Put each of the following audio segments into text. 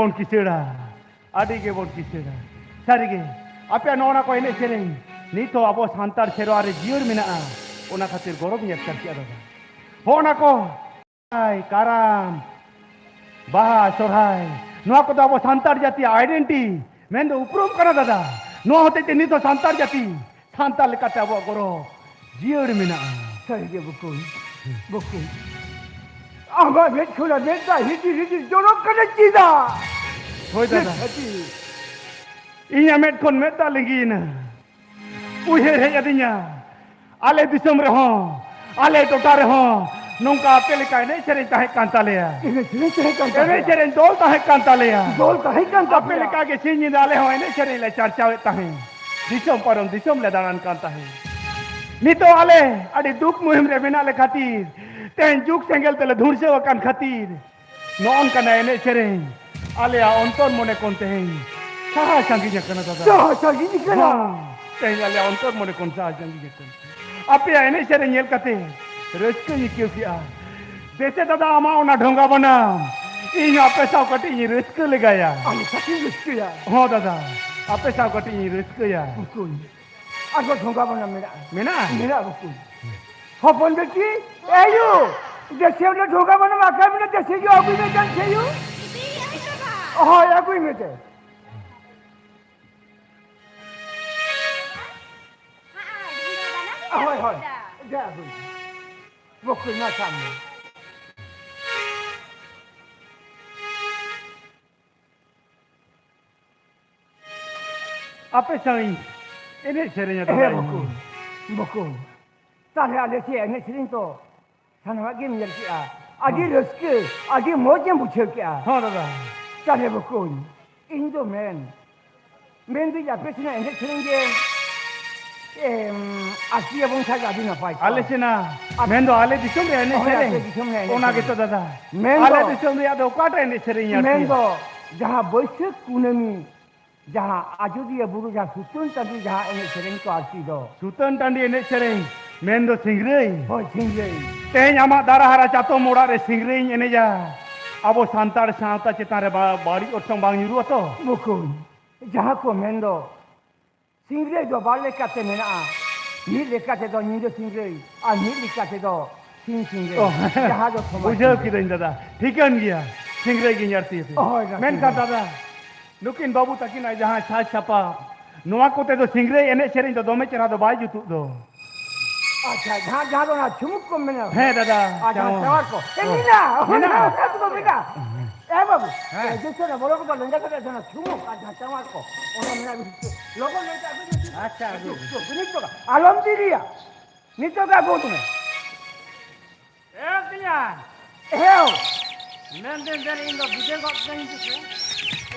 bon kisera adi ge bon kisera sari ge ape nona ko ene sereng nito abo santar serware jiur menaa ona khatir gorob nyat karti ada hona ko ai karam baha sorhai noa ko abo santar jati identity mendo uprom kana dada noa hote te nito santar jati santar lekate abo goro jiur menaa sari ge bukun ama met khula meta hiji jorok kana chida hoi dada inya met kon meta lingina uher he adinya ale disam rehon ale tota rehon nungka apel kai ne chere tahe kantaleya ene chere kanta ene chere dol tahe kantaleya dol kahe kanta apel ka ge sinyi dale ho ene chere le charcha tahe disam parom disam le danan kanta he nito ale adi duk muhim re bena le khatir ten juk sengel tele dhurse wakan khatir non kana ene chere ale a onton mone konte he saha sanginya kana dada sangi kana ten ale onton mone kon saha sanginya kana ape ene chere nyel kate rusk ये क्यों किया जैसे दादा अमा उना ढोंगा बना इन आपे साव कटी ये रस्क लगाया अरे सच्ची रस्क या हाँ दादा आपे साव कटी ये रस्क या बुकुन आगो ढोंगा बना मेरा बुकुन हो बंदे की एयू जैसे उन्हें ढोंगा बना माका में जैसे जो अभी में जान चाहिए हाँ अभी में थे हाँ जा अभी Bukan macam ni. Apa sahih? Ini serinya tu. Bukan. Tapi ada si ini sering tu. Sana lagi menjadi kia. Adi rezeki, adi moja bucak kia. Ha dadah. Tapi bukan. Indo men. Men tu apa sih ini sering je. Asia pun saya jadi nampai. Ale sina, mendo ale disum re ene sering. Ona gitu dada. Ale disum re ada ukata ene sering ya. Mendo, jaha boisek kunami, jaha ajudi buru jaha sutun tadi jaha ene sering tu arti do. Sutun tadi ene sering. Mendo singrei. Oh singrei. Teh amak darah hara cato moda re singrei ene ja. Abo santar santa cetan re bari otong bang nyuru ato. Bukan. Jaha ko mendo. Singre do bale kate mena ni lekate do ni do singre a ni lekate do singre jaha do thoma bujhau kidain dada thikan gaya singre gi nyarti men ka dada nukin babu takin ai jaha chha chapa noa kote do singre ene sereng do dome chera do bai jutu do acha jaha do na chumuk ko mena he dada acha chawar ko mina to mina babu jese na bolo ko langa ka na chumuk acha chawar ko ona mina logo leta acha nito ka alom diria nito ka bo tume Heo men den der in the buje ko kain tu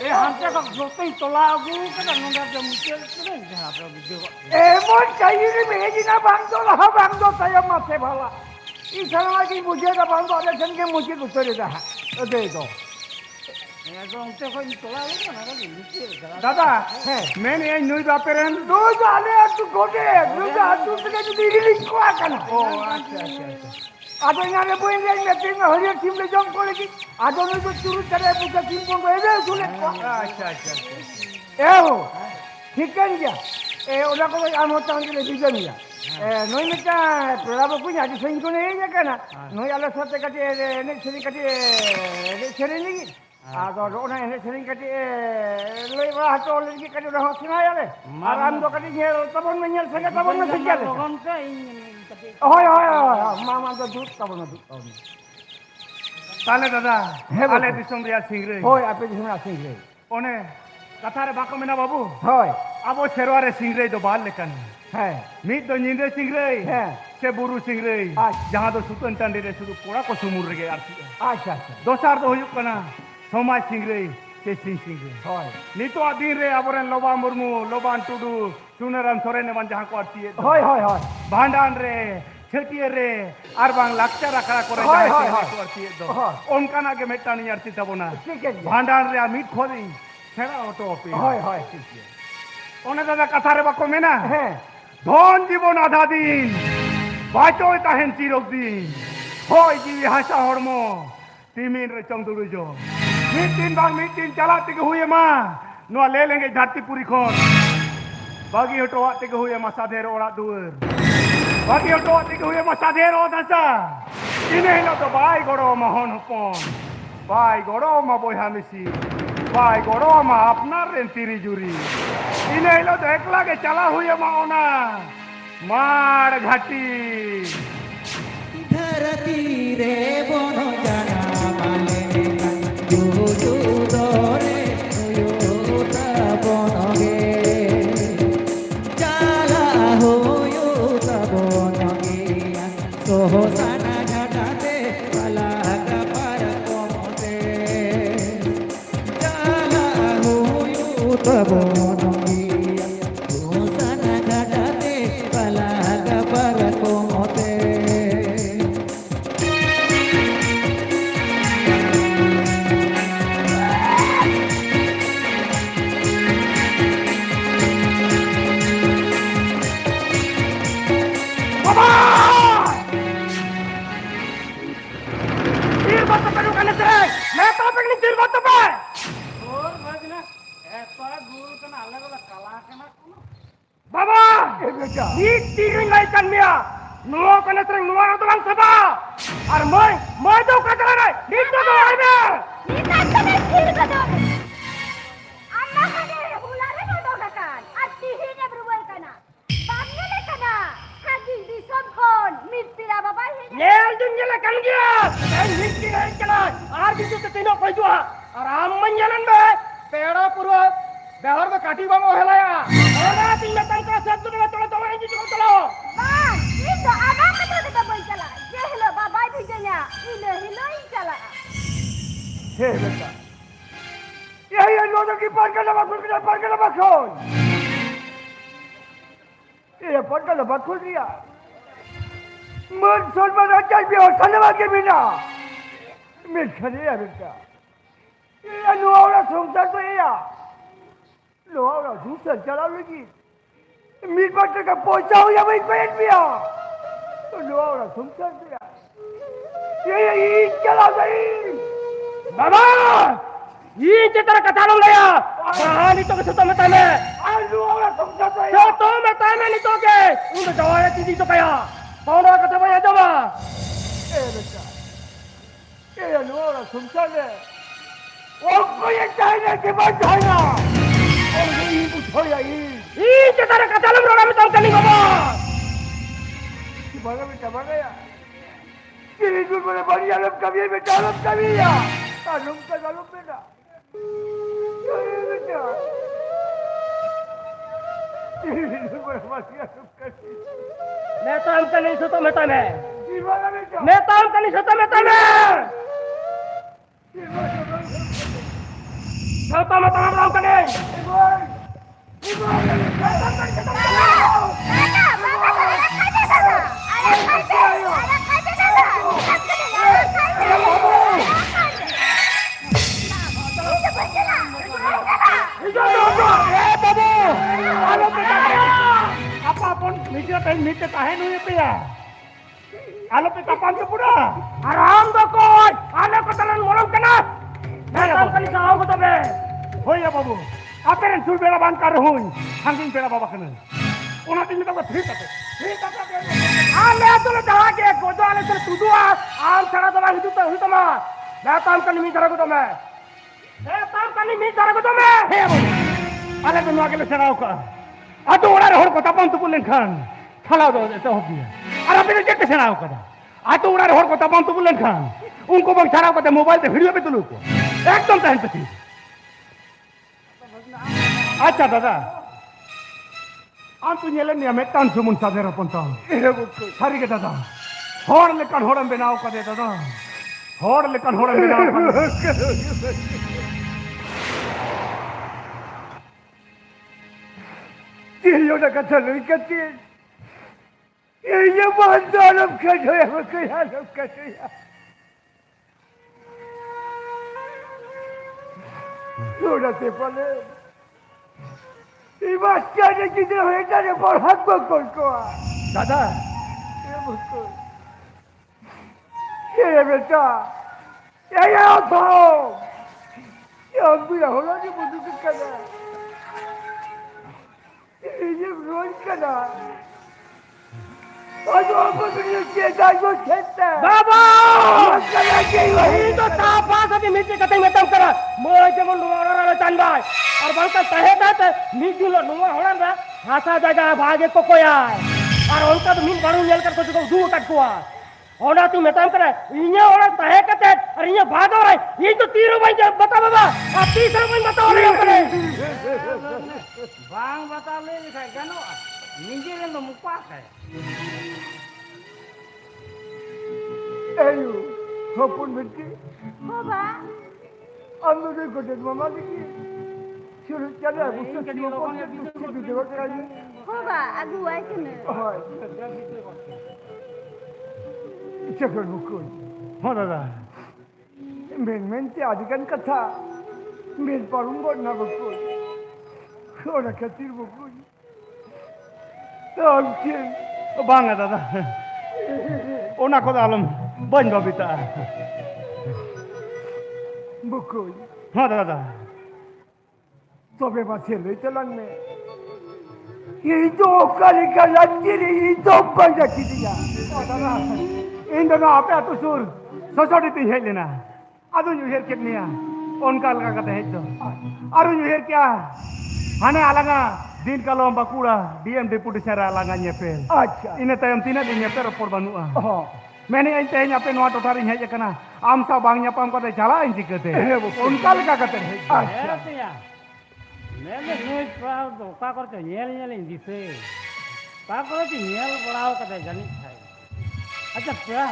hamse ko jote tola agu ka nunga de mutel kene jaha pro buje ko mon chahiye ni meji na bangdo la bangdo tayo mate bhala I sarama ki buje ka bangdo ale jen ke muji gutore da ode do Dada, men yang nui baperen. Nui ale atu gode, nui atu sege tu diri ko akan. Oh, acha. Ado ngane boin yang meeting में हरियर team ले जम करेगी आदो ने जो चुरू करे पूजा team को गए सुने अच्छा ए हो ठीक है क्या ए ओला को आम होता है ले बिजन या नोई में का प्रलाप को आज सही को नहीं है क्या ना नोई आला साथे कटे ने छरी कटे छरी नहीं आदो ओना ने छरी कटे लोई बा हाथ ओले की कटे रहो सुना याले आराम दो कटे ये तबन में यल सके तबन में सके लोगन का होय मामा तो दूध तबन दूध ताले दादा आले दिसम रिया सिंगरे होय आपे दिसम रिया सिंगरे ओने कथा रे बाको मेना बाबू होय आबो शेरवारे सिंगरे दो बाल लेकन है मीत दो निंदे सिंगरे है से बुरु सिंगरे जहां दो सुतन टांडी रे सुदु कोड़ा को सुमुर रे आरती अच्छा दोसार दो हुयुक कना समाज सिंगरे से सिंगरे होय नितो दिन रे आबोरेन लोबा मुर्मू लोबान टुडू सुनराम सोरेन मन जहां को आरती होय भांडान रे छटिए रे आर बांग लाक्चर आखड़ा करे जहां को आरती दो ओनका ना के मेटानी आरती तबोना भांडान रे मीट खोदी छेड़ा ऑटो पे होय ओने दादा कथा रे बाको मेना है धन जीवन आधा दिन बाचोय ताहेन चिरक दिन होय जीवी हासा हरमो तिमिन रे चंदुरु जो ᱢᱤᱫ ᱫᱤᱱ ᱪᱟᱞᱟᱜ ᱛᱮᱜᱮ ᱦᱩᱭ ᱟᱢᱟ ᱱᱚᱣᱟ ᱞᱮ ᱞᱮᱸᱜᱮᱡ ᱫᱷᱟᱹᱨᱛᱤᱯᱩᱨᱤ ᱠᱷᱚᱱ ᱵᱟᱹᱜᱤ ᱦᱚᱴᱚᱣᱟᱜ ᱛᱮᱜᱮ ᱦᱩᱭ ᱟᱢᱟ ᱥᱟᱫᱷᱮᱨ ᱚᱲᱟᱜ ᱫᱩᱣᱟᱹᱨ ᱵᱟᱹᱜᱤ ᱦᱚᱴᱚᱣᱟᱜ ᱛᱮᱜᱮ ᱦᱩᱭ ᱟᱢᱟ ᱥᱟᱫᱷᱮᱨ ᱚᱛ ᱦᱟᱥᱟ ᱤᱱᱟᱹ ᱦᱤᱞᱳᱜ ᱫᱚ ᱵᱟᱭ ᱜᱚᱲᱚ ᱟᱢᱟ ᱦᱚᱱ ᱦᱚᱯᱚᱱ ᱵᱟᱭ ᱜᱚᱲᱚ ᱟᱢᱟ ᱵᱚᱭᱦᱟ ᱢᱤᱥᱤ ᱵᱟᱭ ᱜᱚᱲᱚ ᱟᱢᱟ ᱟᱯᱱᱟᱨ ᱨᱮᱱ ᱛᱤᱨᱤ ᱡᱩᱨᱤ ᱤᱱᱟᱹ ᱦᱤᱞᱳᱜ ᱫᱚ ᱮᱠᱞᱟ ᱜᱮ ᱪᱟᱞᱟᱣ ᱦᱩᱭ ᱟᱢᱟ ᱚᱱᱟ मार घाटी धरती रे बनो जाना माले जो जो दरे यो तबनगे जाला हो यो तबनगे सोहसाना घाटाते पाला पार कोमते जाला हो यो तबनगे सोहसाना घाटाते पाला पार कोमते बाबा ए बेटा नी तीरिंग लाई kan mia nuo kana sering nuo na tulang saba ar moi do ka tara rai ni to do ai be ni tak kena kiri ka do amma kane ulare ka do kan ati hine berbuat kana bangnya le kana hagi di sonkon mitira baba hine nel dun jela kan gya ai hitti rai kana ar bisu te tino koi jua ar amman jalan be pera purwa behar be kati bamo helaya ora tin me tan ka sab du me tolo tolo inji ko tolo bang itu ama ka do ka boy chala je hilo baba bhijanya hilo chala हे बेटा ये लोगों की पार का लबा खोल ये पार का लबा खोल दिया मन सोल में चल भी और सलवा के बिना मैं खड़े है बेटा ये लोहारा संसार तो ये लोहारा संसार चला लगी मीट बट्टे का पहुंचा हुआ वही पेट भी आ तो लोहारा संसार दिया ये चला गई बाबा ये चित्र कथा लो गया कहानी तो सुतो में तने आलू और संसार तो तो तो में तने नहीं तो के उन दवाया चीजी तो कया कौन कथा भैया दवा ए बेटा ये लोहारा संसार है वो कोई चाइना के बाद चाइना और ये पूछो ये चित्र कथा लो रोना में तो कनी बाबा बेटा बगया ये दूर में बड़ी आलम कभी बेटा आलम कभी या आलम का आलम बेटा ये बेटा ये दूर में बड़ी आलम कभी मैं तो हमका नहीं सुतो में तने ये वाला बेटा मैं तो हमका नहीं सुतो में तने ये वाला सुतो में तने राम कने नीचे काहे नहीं पे आलो पे कापान तो पूरा आराम दो कोई आलो को तलन मोरम कना मैं काम कनी साओ को तबे होया बाबू आपेरन सुल बेला बांध कर हुई हंगिन बेला बाबा कने ओना दिन तो ठीक है आले तो दवा के गोदो आले तो तुदुआ आम छड़ा दवा हिदु तो हुई तमा मैं काम कनी मी करा को तमे मैं काम कनी मी करा को तमे हे बाबू आले तो नाके ले छड़ाओ का आतो ओड़ा रे होड़ को तपन तो पुलन खान खाला दो तो हो गया अरे अपने के छड़ाओ का आतो ओड़ा रे होड़ को तपन तो पुलन खान उनको बग छड़ाओ का मोबाइल पे वीडियो पे तुलू को एकदम तहन पे अच्छा दादा आम तू ये लेने में तान सुमुन सादे रो पंता सारी के दादा होड़ लेकन होड़म बनाओ का दे दादा होड़ लेकन होड़म बनाओ ये ना कथा नहीं करती ये बात आलम का जो है वो कोई आलम का जो है थोड़ा से पहले ये बात क्या नहीं कि जो है ना बहुत हक को दादा ये मुझको ये बेटा ये तो Ambil hola ni butuh kena. Ini roh kena. Aduh apa punya kita itu kita. बाबा Kena kita. ini तो तापा सभी मिट्टी कते में तम करा मोय जेमन नुवारा रे चंदाय और बलका तहे ता मिट्टी लो नुवा होड़न रे हासा जगह भागे को कोया और उनका तो मिन बड़ू नेल कर तो दू कट कोआ होना तू में तम करे इने होड़ा तहे कते और इने भागो रे ये तो तीरो भाई बता बाबा आ तीसरा भाई बताओ रे करे बांग बता ले लिखा गनो निजे रे तो मुपा है Ayo, hapun mesti. Hoba, Ambil ni kau jadi mama lagi. Suruh cakap bukan dia kau ni tu dia kau ni. hoba, aku ay kena. Oh, cakap bukan. হ্যাঁ দাদা Men tiada kata. Men parunggot na bukan. Orang katil bukan. Tangkin. Bangla দাদা ওনা কথা আলম বন বাবিতা Bukan. হ্যাঁ দাদা Sampai masih le jalan me. Itu kali kalan diri itu bangsa kita. ও দাদা Indo না আপে তো সুর সোসাইটি হেলে না আদু ইউ হের কেনিয়া অনকা লাগা কথা হেতো আর ইউ হের কিয়া হানে আলাগা দিন কালম বাকুড়া ডিএম ডেপুটি সেরা আলাগা nyepel Acha. ina tayam tina di nyepel rapor banua Oh. मैंने आई तय पे नोआ टोटारी है जकना आम सा बांग न्यापाम कते चला इंची कते उनका लगा कते है Acha. मैंने न्यूज पढ़ाओ तो का करते येल येल दिसे का करते येल पढ़ाओ कते जानी है अच्छा पढ़ा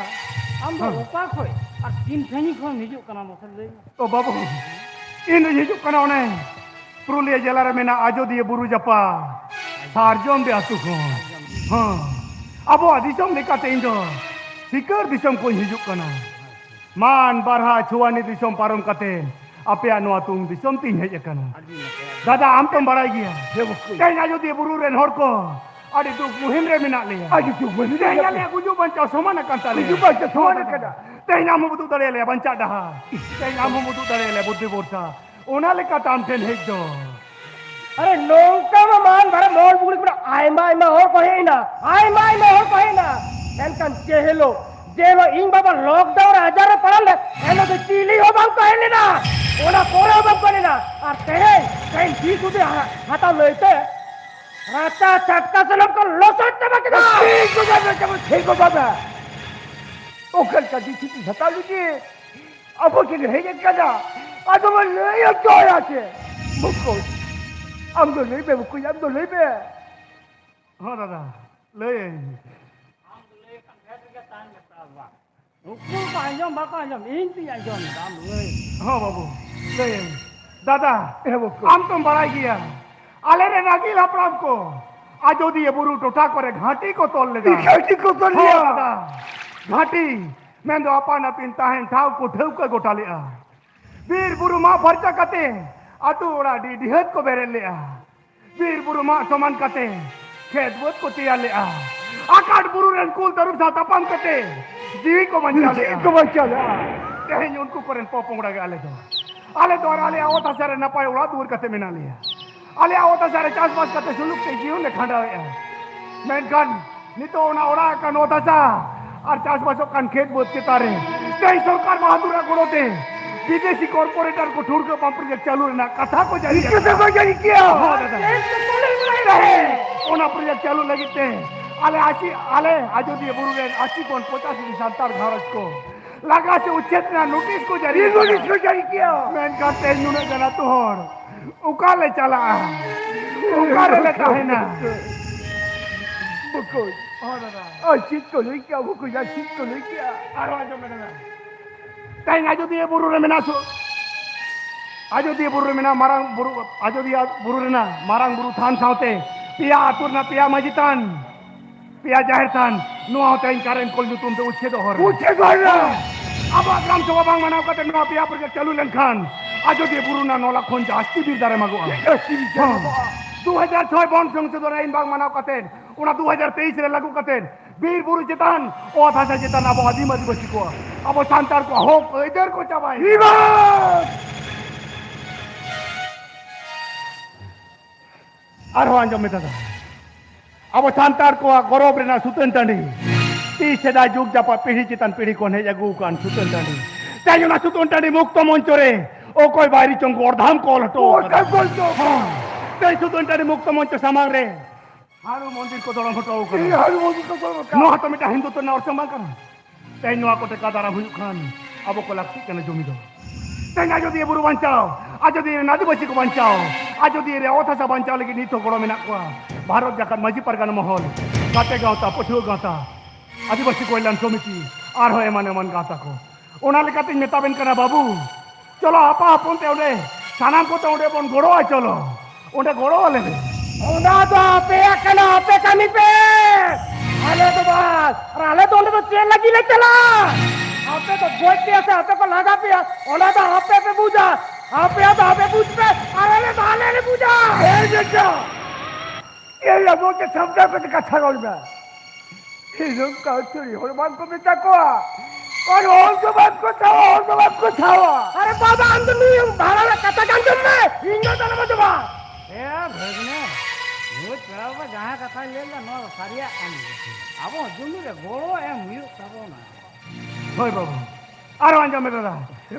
हम तो ओपा खोय और तीन थनी खन हिजु कना मसल ले तो बाबू इन हिजुक कना ओने पुरुलिया जिला रे मेना आजोदिया बुरु जपा सारजोम दे आतु को हां अब दिसम लेकाते इंदो सिकर दिसम को हिजुक कना मान बारहा छुआनी दिसम पारम कते आपे अनुआ तुम दिसम तीन है जकना दादा आम तुम बड़ाई गया कहीं आजोदिया बुरु रेन हर को अरे तू मुहिम रे मिना ले Aja tu boleh कहीं ले गुजु बंचा सोमाना कंता ले Guju baca semua kena. कहीं नाम बुतु दरे ले बंचा डहा कहीं नाम बुतु दरे ले बुद्धि बोरसा ओना लेका ताम टेन है जो अरे नोंका में मान भरे मोल बुगली पर आय माय में और कहे ना आय माय में और कहे ना एनकन जेलो जेलो इन बाबा लॉकडाउन हजार पड़ल एनो तो चीली हो बम कहे ना ओना कोरा बम करे ना और तेरे कहीं भी सुधे हाथा लेते राता चटका से लोग को लोसट चमक दो ठीक हो जाता जब ठीक हो जाता. Okal kadi sini satu lagi. Apa kena hanya kena? Ada mana yang kaya ke? Bukan. Ambil lebe bukan ambil lebe. हाँ दादा ले हुकुम का अंजाम बाका अंजाम इंती अंजाम दाम ले हाँ बाबू ले दादा bukan. आम तुम बड़ाई गया आले रे नागिल अपराम को आजोदी ये बुरु टोटा करे घाटी को तोल लेगा Kaki kau tu हाँ lihat. दादा घाटी मैं तो अपा ना पिनता है ठाव को ठेव कर गोटा लिया वीर बुरु माँ फर्चा कते आतु ओड़ा डी डिहत को बेरे लिया वीर बुरु माँ समान कते खेत बोत को तिया लिया आकाट बुरु रन कुल तरुप सा तपाम कते जीवी को बंचा लिया Kau baca lah. कहीं उनको करें पोपोंगड़ा के आले तो और आले आवता सारे न पाए उड़ा दूर कते मिना लिया आले आवता सारे चास पास कते सुलुक के जीवन ने खंडा है मैं गन नितो ना उड़ा का नोता सा और चास पास कन खेत बोत के तारे कई सरकार बहादुरा गुड़ोते विदेशी कॉर्पोरेटर को ठुर के पंप प्रोजेक्ट चालू रहना कथा को जारी Kita kau jadi kia. हाँ दादा ओना प्रोजेक्ट चालू लगिते आले आजो दिए बुरु रे 80 कोन 50 संतार भारत को लगा से उच्चेत ना नोटिस को जारी Ini ni kau jadi kia. मैं कहते नुने जना तोहर उकाले चला उकाले लेता है ना Bukan. हाँ दादा Asyik kau lagi kia. Bukan asyik kau lagi kia. आरो आजो में दादा कहीं आजो दिए बुरु रे मेना सो आजो दिए बुरु रे मेना मारांग बुरु आजो दिया बुरु रे ना मारांग बुरु थान सावते पिया आतुर ना पिया मजितान पिया जाहिर थान नुआ होते इन कारण कोल जुतुम तो उच्छे तो हर Ucap kau lah. अब ग्राम सभा बांग मनाव कते नुआ पिया प्रोजेक्ट चालू लेनखान आजो दिए बुरु ना नोला खोन जास्ती बीर दारे मागो Asyik bicara. 2006 बॉन्ड संसद रे इन बाग मनाव कते उना 2023 रे लागू कते वीर बुरु चितान ओ थासा चितान अब आदिम आदिवासी को अब सांतार को हो इधर को चबाई Ibat. arho anjom metada abo santar ko gorob rena suten tandi ti seda jug japa pidi citan pidi kon heja gukan suten tandi tayo na suten tandi mukto monchore o koi bairi chong gordham kol to tayo suten tandi mukto moncho samang re haru mondir ko dorong hoto ko haru mondir ko dorong no hato mita hindu to na or samang kan tayo no ako te kadara huyukan abo ko lakti kana jomido tayo ajo dia buru bancao ajo dia nadi basi ko bancao ajo dia otha sa bancao lagi nito goro menak ko Bharat Jakat Maji Pargana Mahal Kate Gauta Puthu Gauta Adibasi Koilan Komiti Arho Eman Eman Gauta ko Ona lekate metaben kana babu cholo apa apun te ode sanam ko te ode pon goro a cholo ode goro ale ona to ape kana ape kami pe ale to bas ale to onde to chain lagi le chala ape to goite ase ape ko laga pe ona to ape pe buja ape to ape buj pe ale le buja এই দেখো এই আমাকে সামনে পেতে কথা বলবে এই লোক কাউরি হরমান কো বেটা কো और और जो बात को छावा अरे बाबा अंदर नहीं भाड़ा कथा कांचन में इंगा तो ना बा ए भगने वो चलावा जहां कथा लेला नो सारिया आनी अब जुनु रे गोळो ए मुयु सबो ना होय बाबू आरो अंजा मेरा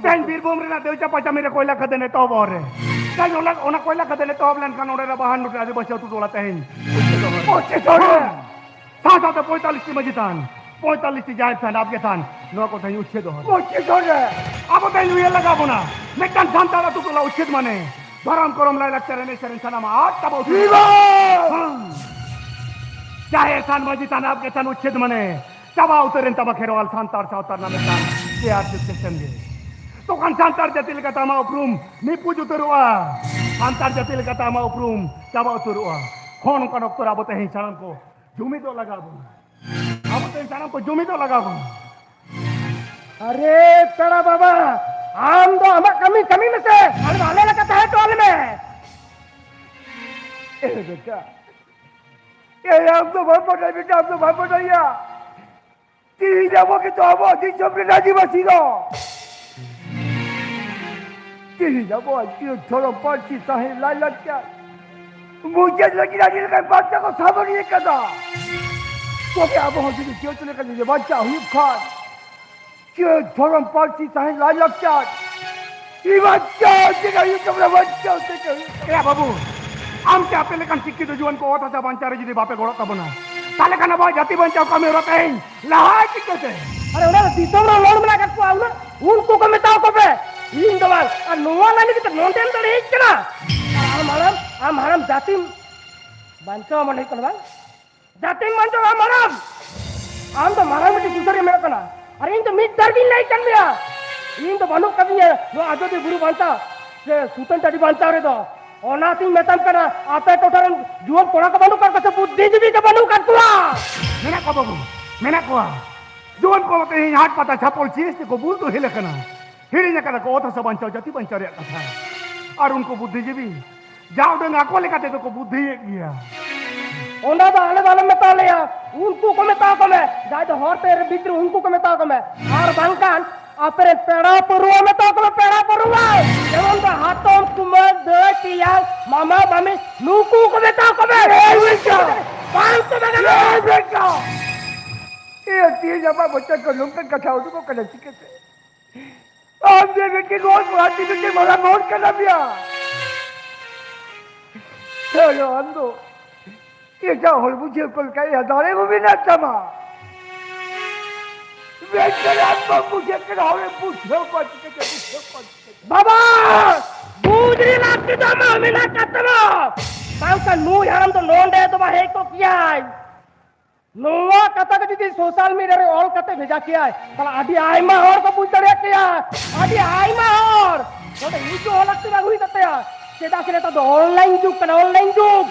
तेन बीरभूम रे ना देवचा पाचा मेरे कोयला खदने तो बोरे काय ओना कोयला खदने तो बलन कान ओरे बहान नुटे आदि बसे तू तोला तेन ओचे छोड़े साथ 45 की मजितान 45 की जाए थान आपके थान नो को थान उच्छेद हो ओचे छोड़े अब तेन ये लगाबो ना मेकन सांतारा तू तोला उच्छेद माने धरम करम लाई लक्चर ने शरण सना मा आठ तब चाहे थान मजितान आपके थान उच्छेद माने तब उतरेन तब खेरवाल सांतार सावतार नामे थान के आर सिस्टम गे तो kan santar jatil kata ma uprum ni puju terua santar jatil kata ma uprum coba terua kon kan doktor abote hin salam ko jumi to lagabo abote salam ko jumi to lagabo अरे तेरा बाबा हम तो हम कमी में से अरे वाले लगता है टोल में ए बेटा ये हम तो बहुत बड़ा बेटा हम तो बहुत बढ़िया ती जाबो के तो अब दिन सब के राजी बसी दो ती जाबो आज थोड़ा पर्ची साहे ला लग क्या मुझे लगी राजी का बच्चा को साबर नहीं करता तो क्या अब हम क्यों चले कर ये बच्चा हुई खान क्यों थोड़ा पर्ची साहे ला लग क्या ये बच्चा देखा ये कमरा बच्चा देखा क्या बाबू आमचे आपले kan शिक्षित जीवन को होता था बंचारे जिदे बापे गोळा बना ताले kana बा जाति बंचाव का मेरा तेन लहा चिकते अरे उन्हें दिसों ना लोड में कर पाऊँ ना उनको कम ताऊ को पे इन दवाल और नोआ लाने की तो नोन टेन तो नहीं चला हम हरम जाति बंचो मन नहीं करना जाति बंचो हम तो मारा में दूसरे में करना अरे इन तो मिट दर्दी नहीं कर लिया इन तो बनो कभी है जो आजो दे गुरु बनता से सूतन तड़ी बनता रे तो ओनाती मेतम करना आपे टोटरन जुवन कोना का बनो कर कसे बुद्धिजीवी का बनो कर कुआ मेना को बाबू मेना को जुवन को ते हाट पता छापोल चीज को बोल तो हिले कना हिड़ी ने कना को होता सब बंचाव जाति बंचाव रे कथा और उनको बुद्धिजीवी जाओ डंगा को लेका ते को बुद्धि गया ओना तो आने वाले में ताले या उनको को में ता को में जाय तो हर तेरे भीतर उनको को में ता को में और बंकान अपरे पेड़ा परुआ में ता को में पेड़ा परुआ एवं तो हाथों कुमर दे किया मामा मामी नुकू को में ता को में पांच तो में बेटा ये ती जब बच्चा को लोग का कथा हो तो करना सीखे थे आप देवे की रोज बुलाती के मारा नोट करना बिया चलो अंदो ये क्या हो मुझे कल का हजारे को भी ना चमा बाबा दूसरी लाठी तो मैं मिला करता हूँ का नू यार तो लोन दे तो मैं एक तो किया है नोवा कथा का जितनी सोशल मीडिया रे ऑल कथे भेजा किया है कल आदि आई मा और को पूछ दे किया आदि आई मा और तो ये जो लगती है वही करते हैं सेटा से तो ऑनलाइन जुग का ऑनलाइन जुग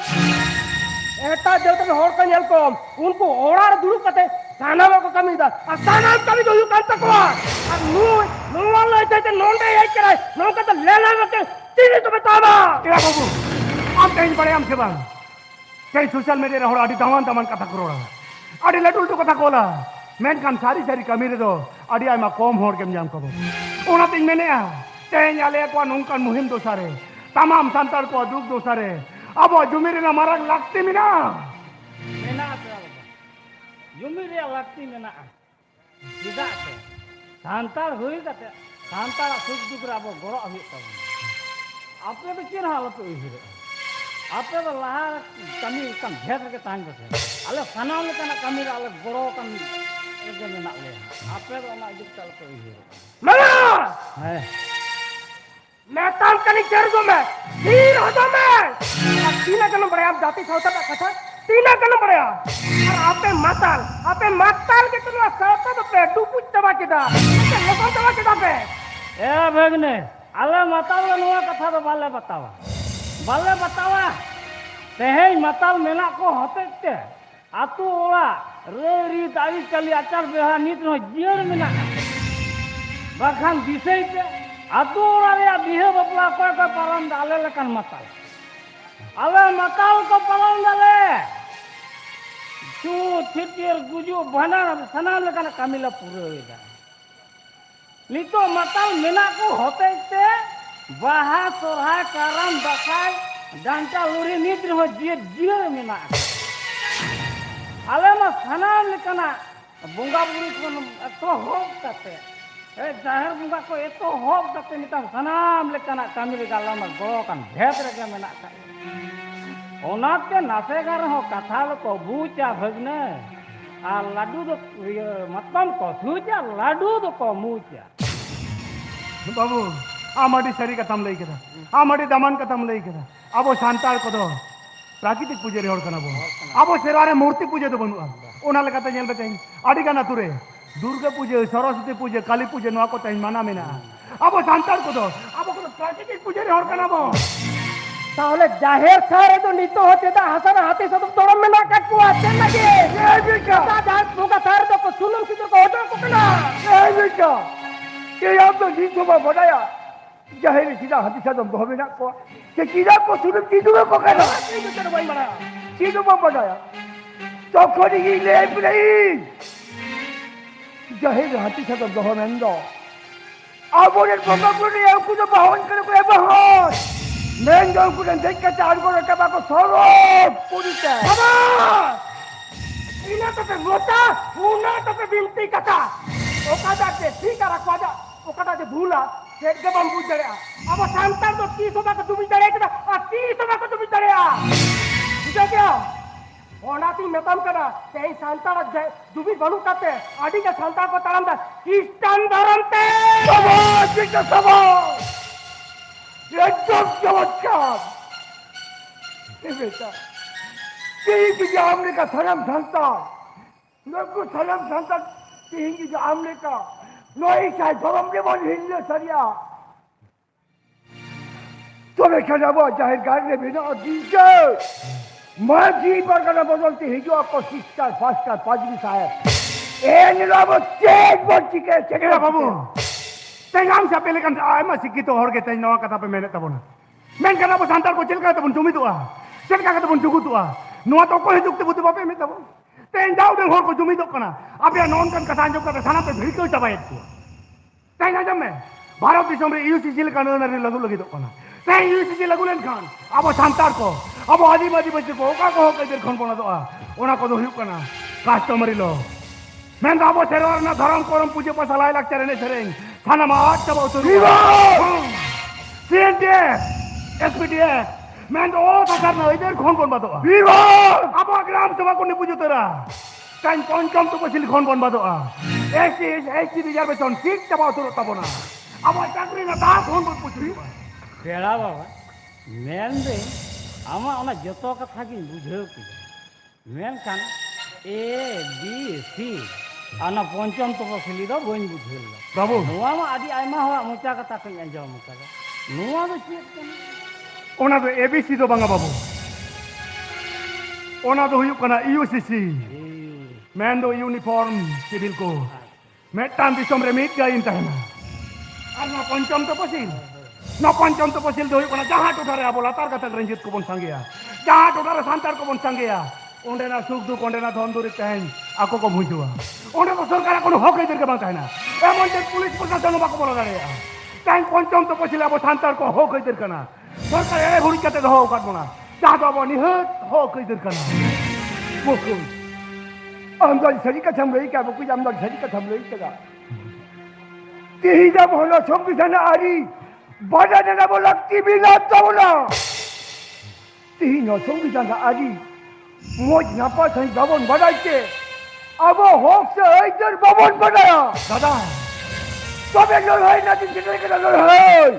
एटा जो तो होर का नेल को उनको ओरार दुरु कते सानावा को कमी दा साना कमी जो कान तक आ नु ले ते नोंडे ये करे नो का तो ले ले के तीनी तो बतावा ए बाबू हम कहीं बड़े हम सेवा कहीं सोशल मीडिया रे होर आदि दमन कथा करोड़ा आदि लटुल तो कथा कोला मेन कान सारी कमी रे दो आदि आमा कम होर केम जाम कबो ओना तिन मेने आ तेन आले को नोंकान मुहिम दोसारे तमाम संतार को दुख दोसारे Abo jumi rena marang lakti mina. Menak Pera Bapa. Jumi reyang lakti mena'a. Chedak se santal hui kate santal suk duk re abo goro huyuk tabona. Ape do chin hal ape uihire. Ape do laha kami kan bhed rege tahan bese. Ale sanam lekana kami re ale goro kan ege menak leya. Ape do ona idik tal ape uihire. Mana? Hai. Metan kani cer do me. Tir ho do me. Tina kan bade आप जाति सावता का कथा tina kan bade और आपे माताल के तुम सावता तो पे डुबुच तबा केदा. लोकन तबा केदा पे. ए भगने ale matal nuwa katha do bale batawa tehei matal menak ko hotek te atu ola re tari kali acar beha nit no jier menak bahkan disei te atu ola re bihe bapla ko param dale lekan matal ale matal ko param dale chu thitir guju bana sanam lekan kamila pura weda Nito matal menak ko hotek te baha sorhai karam dasai danta luri nit ho jier menak ale ma sanam lekana bunga buri ko eto hob kate jahar bunga ko eto hob kate nitam sanam lekana kami re galam go kan bhed rege menak ka onate nasegar ho katha ko bucha bhagne a ladu do matam ko suja ladu do ko mucha बाबू आमाडी सरी कथम लई केदा आमाडी दमन कथम लई केदा अबो Chantal को दो प्राकृतिक पूजे रे हर कना बो अबो सेरवारे मूर्ति पूजे तो बनुआ ओना लेकाते नेल बेतें आडी गाना तुरे दुर्गा पूजे सरस्वती पूजे काली पूजे नवा को तई माना मेना अबो शांताल को दो अबो को प्राकृतिक पूजे रे हर कना बो তাহলে জাহের সারে তো নিতো হতে দা হাসান হাতে সব দরম में ना काटको आते लगे ए बिका জাহের মুকা সারে তো सुनम सिद्र को होटल को ना ए बिका के आप तो जी को बताया जाहिर सीधा हाथी साथ हम होवे ना को के सीधा को सुन चीजों में पकड़ा चीजों में भाई बड़ा चीजों में बताया तो खोली ही ले नहीं जाहिर हाथी साथ हम होवे ना अब वो पकड़ को नहीं आपको तो बाहन करे को बाहन मैं जो को देख के चार को रखा को सोलो पूरी है बाबा इना तो रोता उना तो बिनती कथा ओकादा के ठीक रखवादा ओकादा जे भूला सेट के बम बुझ जड़या अब सांतार तो 30 का तुम जड़े के आ 30 का तुम जड़या बुझा क्या ओनाती मेतम करा तेई सांतार जे दुबी बनू काते आडी के सांतार को तळम दा क्रिश्चियन धर्म ते समाज के समाज एकदम चमत्कार ये बेटा तेरी की आमने का सनम संता लोगों सनम संता तेरी की आमने का नोई चाहे धर्म के बोल हिंदू सरिया तो मैं कहना वो जाहिर गाड़ी ने बिना दीजिए मैं जी पर करना बदलती है जो आपको सिस्टर फास्टर पाजरी साहब ए निलाम चेक बोल चिके चेकरा बाबू तई नाम से पहले kan आमा सिकितो हर के तई नवा कथा पे मेने तबना men kana bo santar ko chilka tabun tumi tua chilka ka tabun jugu tua noa to ko hejuk te butu bape me tabo tei dau den hor ko jumi do kana apya non kan kata anjok kata sana pe bhiri ko tabai tu tei na jamme bharat disam re UCC le kana re lagu lagi do kana tei UCC lagu len khan abo santar ko abo adibadi bachche ko oka ko ke der khon bona do ona ko do huyuk kana customary lo men abo serwar na dharam koram puje pasalai lakchare ne sereng sana ma tabo to CNTF SPTF men o thakar na ider khon bon bato viva abo gram sabha ko ne pujo tera kain ponchom to ko sil khon bon bato SC reservation seat tabo to tabona abo chakri na da khon bon pujo Pera Baba men de ama ona joto katha gi bujheu ki men kan A B C ana ponchom to ko sili do boin bujheu babu noa ma adi aima ho mocha katha ko anjom kada noa do chet kana ona do ABC do banga babu ona do huyuk kana UCC men do uniform civil ko metan disom re mit gain tahna arna ponchom to posil no ponchom to posil do huyuk kana jaha totare abo latar kata ranjit ko bon sangia jaha totare santar ko bon sangia onde na suk du onde na dhon duri tahen ako ko bujua onde ko sarkar kono hok ider ke bang tahna emon je police prashasan ba ko bola dare tahen ponchom to posil abo santar ko hok ider kana সরকার এড়ে ভুড়ি কাতে দহ কাটবো না Jaga boni hut ho koi derkana. Bukul. Am dari sari ka tham lei ka buku am dari sari ka tham lei ka. Tihida bhola সংবিধান আরি বাজানে না বলা টিভি না চাওলা তিহিন সংবিধান আরি মোজ না পাছাই ভবন বানাইতে আবো হকসে এইদের ভবন বানায়া Dada, তবে লড়াই না দিন যেটা লড়াই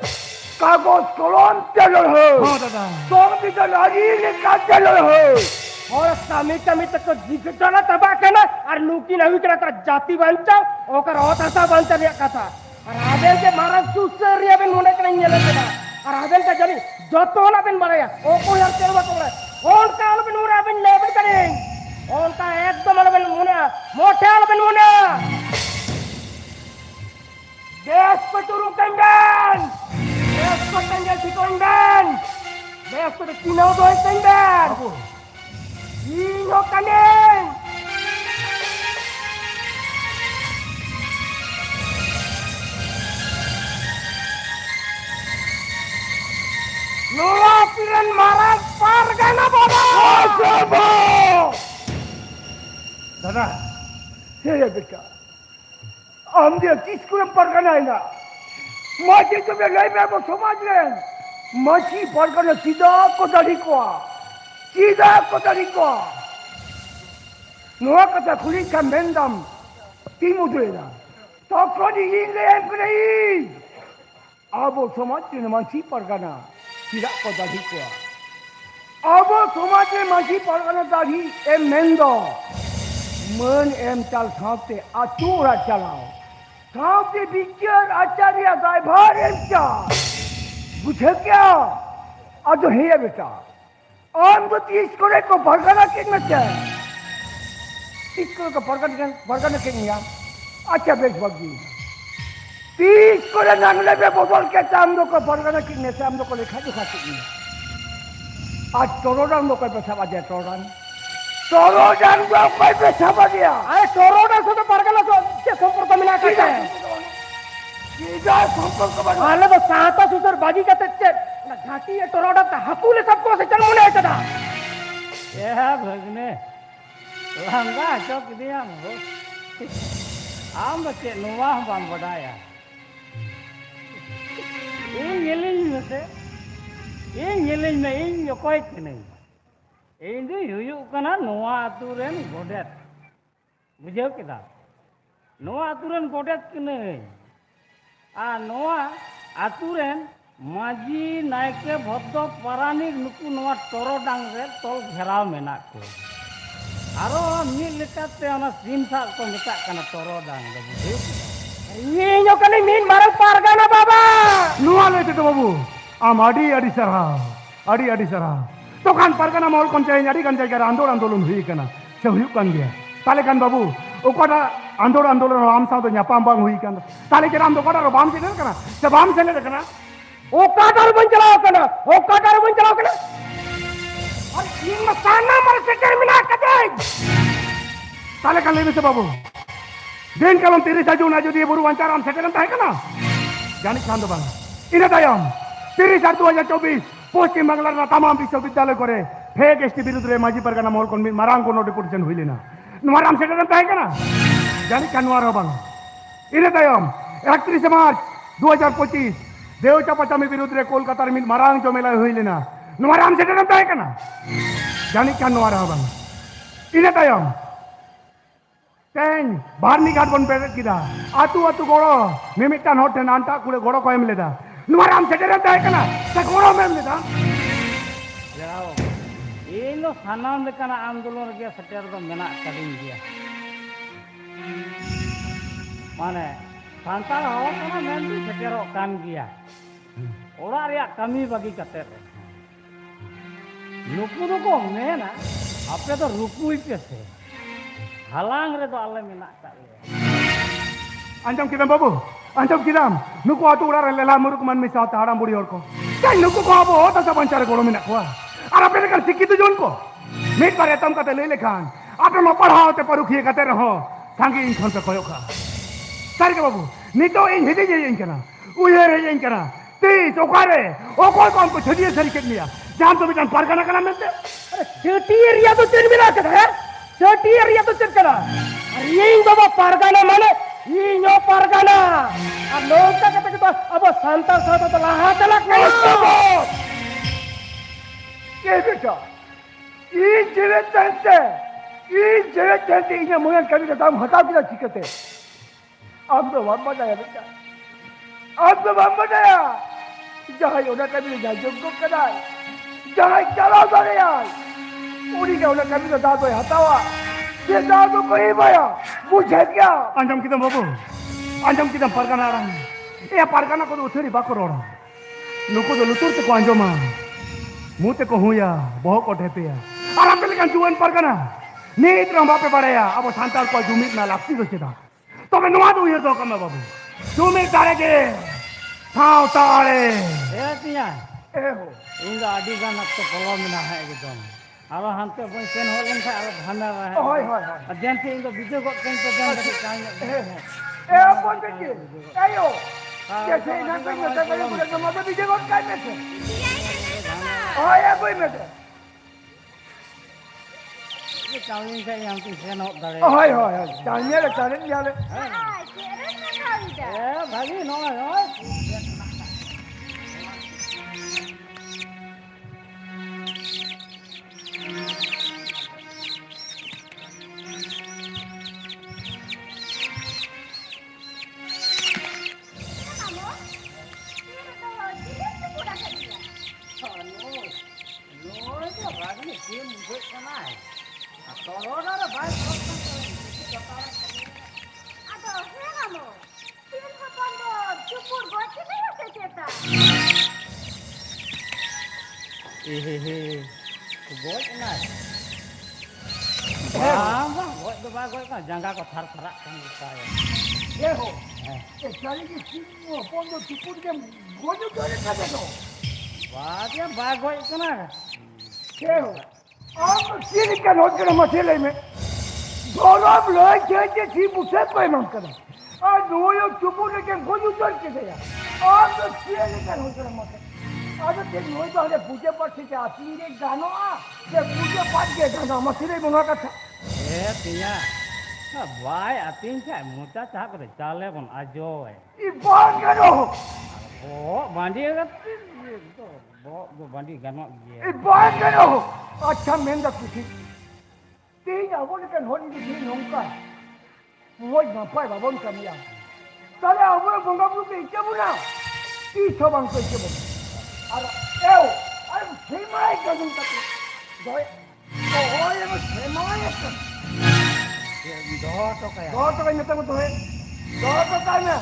কাগজ কলম তে লড়াই ho dada. সংবিধান আরি লেখা তে লড়াই और कमी तक तो जिगटना तबा केना और नुकी नहीं करा तर जाति बंचा ओकर औतसा बंचा रे कथा और आबेल के मारा सुसरिया बेन होने के नहीं ले केना और आबेल का जानी जतो ना बेन बड़ाया ओ को यार तेरवा तो ओन का बेन उरा बेन लेबल करे ओन का एकदम बेन मुना मोठे बेन मुना देश पे तुरु कंगन देश पे कंगन सिकोंगन देश पे तीनों दो कंगन Ino kanin! Nulapiran marang pargana baba! আসবো Dada, হে বেটা আমাদের কিস করে পারগানায় না মাঝে তুমি লাইবে সমাজলেন মাছি পারগানা সিধা কোদারি কোয়া সিধা কোদারি কোয়া নোয়া কথা খুলি কামেন্দাম তিমুদুয়েনা তখনই ইংল্যান্ড করে আবো সমাজের মাছি পারগানা সিধা কোদারি কোয়া আবো সমাজের মাছি পারগানা দাড়ি এ মেন্দ मन एम चल साथे आचूरा चलाओ साथे बिचर आचार्य ड्राइवर एम क्या बुझे क्या आज है बेटा आम तो 30 करे को भरगना कितना चाहिए 30 करे को भरगना कितना अच्छा बेच बगी 30 करे नांगले पे बोतल के हम लोग को भरगना कितने से हम लोग को लिखा जो खाती आज टोरोडा लोग को पैसा बजे टोरोडा टोरोडान को कोई पैसा बजिया अरे टोरोडा से तो परगना से संपर्क मिला करते हैं सीधा संपर्क बना आले तो साता सुसर बाजी का तच्चे ना घाटी है टोरोडा का हकुले सबको से चल मुने कदा ये भगने लंगा चौक दिया हो आम बच्चे नुआ हम बढ़ाया इन गिलिंग में से इन यो कोई नहीं इन दी हुयुक कना नुआ अतुरेन गोडेत बुझाव केदा नुआ अतुरेन गोडेत कने आ नुआ अतुरेन माजी नायके भद्दो पारानिक नुकु नुआ टोरोडांग रे तोल घेराव मेना को आरो मिल लेकाते ओना सिमसा को मेता कना टोरोडांग दो बुझाव ये यो कने मीन मारल परगना बाबा नुआ लेते तो बाबू आम आड़ी सरहा तो kan pargana mall kon cai nyari kan jaga आंदोलन हुई कना से हुई kan गया ताले kan बाबू ओकरा आंदोलन राम साथ न्यापाम बांग हुई कना ताले के राम तो कोडा रो बाम से कना से बाम से ले कना ओ काटर बन चलाओ कना और इन मसाना मर से टर्मिना कदे ताले kan ले से बाबू दिन कलम 30 जून जो दिए बुरु वांचाराम से करन ताहे कना जानी खान दो बांग इन तायम 30 2024 पश्चिम बांगलार तमाम विश्वविद्यालय करे फेक एसटी विरुद्ध माझी परगना मॉल कोन मारांग को नोटिफिकेशन हुई लेना नुआराम सेटन ताहे कना जानी कानुआर बांग इने तायम 31 मार्च 2025 देवचा पचामी विरुद्ध कोलकाता में मारांग जो मेला हुई लेना नुआराम सेटन ताहे कना जानी कानुआर बांग इने तायम तेन बारनी घाट बन पेट किदा आतु गोड़ो मिमिटान होटे नांटा कुले गोड़ो को एम लेदा नुआराम सेटन ताहे कना से गोड़ो में लेदा जाओ इन दो सानाम लेकना आंदोलन के सटेर दो मेना कदिन गया माने सांताल हवा कना मेन भी सटेरो कान गया ओरा रे कमी बगी कते नुकु को मेना आपे तो रुकुई पे से हालांग रे तो आले मेना काले अंजम किदम बाबू अंजम किदम नुकु आतु उड़ा लेला मुरुक मन में साथ हाड़ाम बुड़ी और को क्या नुकु को आबो होता सब पंचारे गोड़ो में नखवा और आपने कल सिक्की जोन को मीट पर एतम कते ले लेखान आपने म पढ़ाओ ते परुखिए कते रहो सांगी इन खन पे कोयो खा सर के बाबू नी तो इन हिजे इन कना उये रे इन कना ती चोकारे ओ कोई कौन को छदिए सरी के लिया जान तो बिटान पारगाना कना मिलते अरे चटियर या तो चेन मिला के है चटियर या तो चेन कना अरे इन बाबा पारगाना माने ino pargana nongka kata kita abo santar satu telah telak Estamos! ¿Qué es eso? Indirectamente ini mungkin kami datang hata kita cikate. Amdo mama daya betul. Amdo mama daya. Jangan orang kami jangan kok kadai. Jangan jalan saya. Uri ke orang kami datang tu hatawa. Dia dah tu kau iba मुझे क्या अंजम किदम बाबू अंजम किदम पारगाना आ रहा है ये पारगाना को तो उठेरी बाको रोड़ा नुको तो लुतुर ते को अंजमा मुते को हुया बहुत को ढेपे या और आप लेकिन जुआन पारगाना नीत रंग बापे बड़े या अब सांताल को जुमित ना लापसी तो चिता तो मैं नुआ तो ये तो कम है बाबू जुमित तारे के थाव तारे तिया हो इंगा आदि गाना तो पलो में ना है एकदम आरो हंते बन सेन हो लन का आरो भाना रहा होय अध्ययन से इंगा वीडियो को कहीं तो जान के काई बोल के आयो कैसे ना कोई मत करे बोले तो मत बीजे को काय में से होय कोई में से ये काउंट से हम की सेन हो दरे होय चांगे ले चाले Yale Ay, ¿quieres una Navidad? भागी no Amor, ¿quieres todo? ¿Quieres que pura sería? भागी के मुझे कनाय तोरो ना भाई Ado, heng amor. Tin hapon do chupur gochi na yase cheta. goj na bang goj do ba goj kan jangka ko thar thara kan saya ये हो ये चाली की सीमो पोंदो चुपुर के गोजो करे करे दो बाजे ba goj kana ये हो आप सीन का नोट करे मसले में गौरव लोग जे सी मुसे पे मन करे और नोयो चुपुर के गोजो कर के दे आप सीन का नोट करे मसले आज ते नोय तो हले पूजे पर से आती रे गानो आ ये पूजे पाठ के गानो मसले बना का था tiya भाई atin cha muta cha ko chale bon ajo ये बात करो oh bandi ka bo bandi gano ye ये बात करो अच्छा मेंदा कुछ तीन अवोल के होनी की नोंका वो ना पाए बाबन कमिया ताले अवोल बंगा बुल के इचे बुना ई छबन को इचे बुना अरे एओ अरे सेमाय गजुन तक दोय ओ ये में सेमाय का do to kaya दो तो में तक तो है दो तो काय में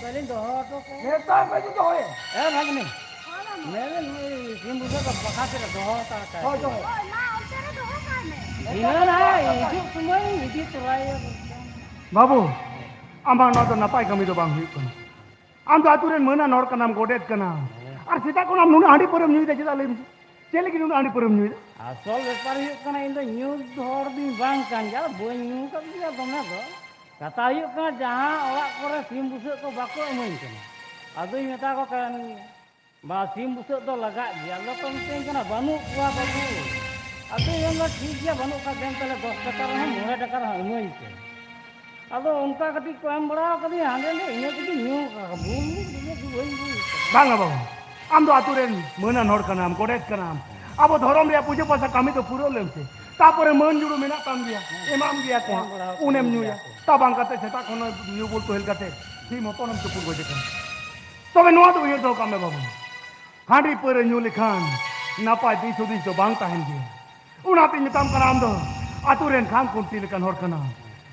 pelin do to ko नेता में तो है bhagni mere sim buja ka pakha se do ta ka हो तो है Oy, ma, ontere do kame. ina na itu semua ini turai बाबू आमार ना तो नपाय कमी तो बांग हुई कना आम तो आतुरेन मना नोर का नाम गोडेत कना और सीता को नाम नुना हांडी परम न्यूज चेदा ले चले की नुना हांडी परम news asol bepar yuk kana indo news hor din bang kan ya boy news ka dia dome do kata yuk kana jaha orak kore sim busuk ko bako emoin kana ado meta ko kan ba sim busuk do laga dia lo penting kana banu kuah babu ado yang ठीक है banu ka den tele 10 taka rah 9 taka rah emoin ke ado unka kati ko em bada kati hande le ine kati new ka bum dia duoi बांग बाबू आम तो आतुरेन मना नोर का नाम गोडेत का नाम अब धर्म रे पूजे पासा कमी तो पूरा लेमसे तापरे मन जुड़ो मेना ताम दिया इमाम दिया को उनेम न्यूया ताबांग कते सेता कोन न्यू बोल तो हेल कते सी मोतनम तो पूर गोजे कन तबे नोआ तो ये तो काम है बाबू हांडी पर न्यू लिखान नापाय दी सुदी तो बांग ताहन दिया उनाते निताम का नाम दो आतुरेन खान कुंती लेकन होर का नाम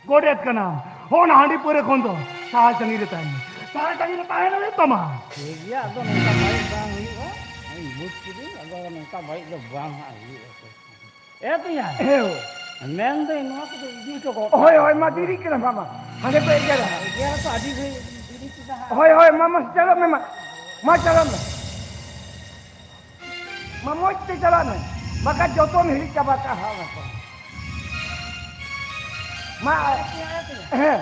गोडेत का नाम होन हांडी पर खोन दो साल संगी रहता है साल संगी रहता है ना तमा ठीक है ado nongka baik bang huyuk ai muskil ado nongka baik do bang huyuk tiya AO men dei no ko di to ko होय होय मा दीदी के ना मामा हने पे गेला dia to adi dei diri kita होय होय मामा चलो में मा चलो में मामो ते चलो में मका जोतो में हिल का बात हा मा है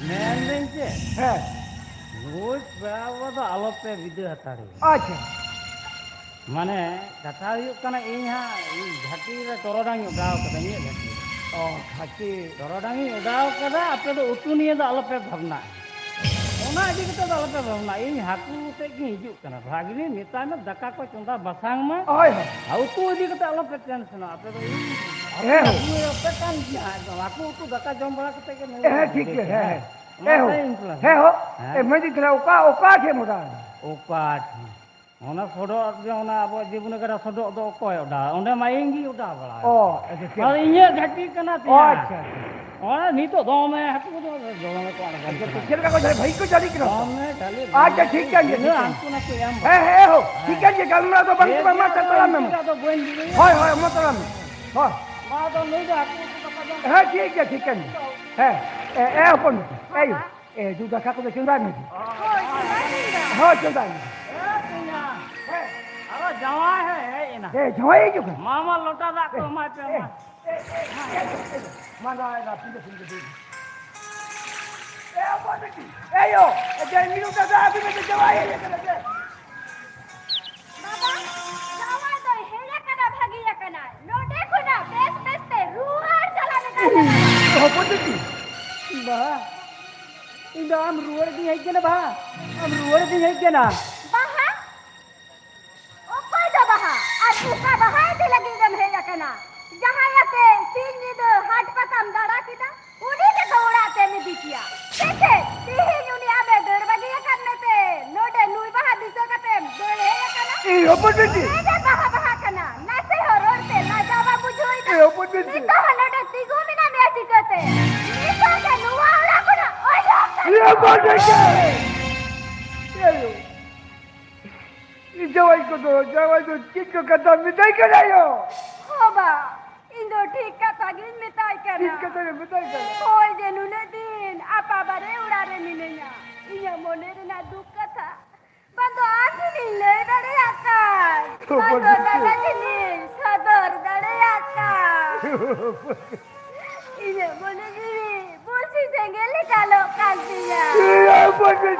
men dei je है roz bawa do alope video hatari अच्छा माने कथा हुयुग कना इन हा घाटी रे टोरडांग उडाव कदा इन घाटी Oh, hati. टोरडांग उडाव कदा आपे दो उतु निये दा अलपे भावना ओना इदी कते दा अलपे भावना इन हाकू ते की हिजुग कना भागिनी मिता में दका को चंदा बसांग में Oh, ya. आ उतु इदी कते अलपे टेंशन आपे दो Eh, इन आपे कान जिया हाकू उतु दका जम बड़ा कते के ठीक है, हो। मैं दिख रहा ओका के मोटा। ओकाट ओना सोडो ओना अब जीवन करा सोडो दो कोय ओडा ओंडे माइंगी ओडा बड़ा Oh, ऐसे और इnye घाटी कना Oh, तिया अच्छा। ओना नीतो दो में हाकू दो में कोण चल का कोई भाई को चली करो। दो में डाले अच्छा, ठीक है, ठीक है। हमको ना कोई हम है हो। ठीक है ये कल तो बंद पर मत चला में। तो गोइन दी होय मत चला में। हो। मा तो नहीं दो हाकू तो पका है ठीक है। है अपन ए दूध खा को चंदा में। हो चंदा में। अरे जवा है इना जवाई जो मामा लोटा दा को मा पे मा माना आएगा फिर अपन यो ये मीनू दादा अभी में जवाई है करे बाबा जावा तो हेले कना भागिया कना नो देखो ना बेस बेसते रुहार चला निकाले हो पड़ती बा इंदा हम रुवर दी है के ना बा हम रुवर दी है के ना बाहा ओ कोई दो बाहा आज उसका बाहा दे लगी दम हेले कना जहां याते सीन नी दो हाट पतम दाड़ा किदा उड़ी के दौड़ाते में दिखिया देखे तीही नुनी आबे दौड़ बगिया करने पे नोडे नुई बाहा दिसो कते दौड़ हेले कना हो पड़ती ये बाहा बाहा कना नासे हो रोड पे ना जावा बुझोई ए हो पड़ती नी तो नोडे तिगो मिना मेसी करते नी तो के नुवा उड़ा कुना ओय ये पड़ती ये जवाई को किसको कदम मिटाई करायो होबा इंदो ठीक का तागिन मिटाई करना किसको तेरे मिटाई कर ओय जेनुने दिन आपा बारे उड़ारे मिनेया इया मोने रे ना दुख कथा बंदो आंटी नी ले दड़े आकार बंदो दादा नी सदर दड़े आकार इया मोने नी बोसी सेंगेले कालो कांतिया ये पड़ती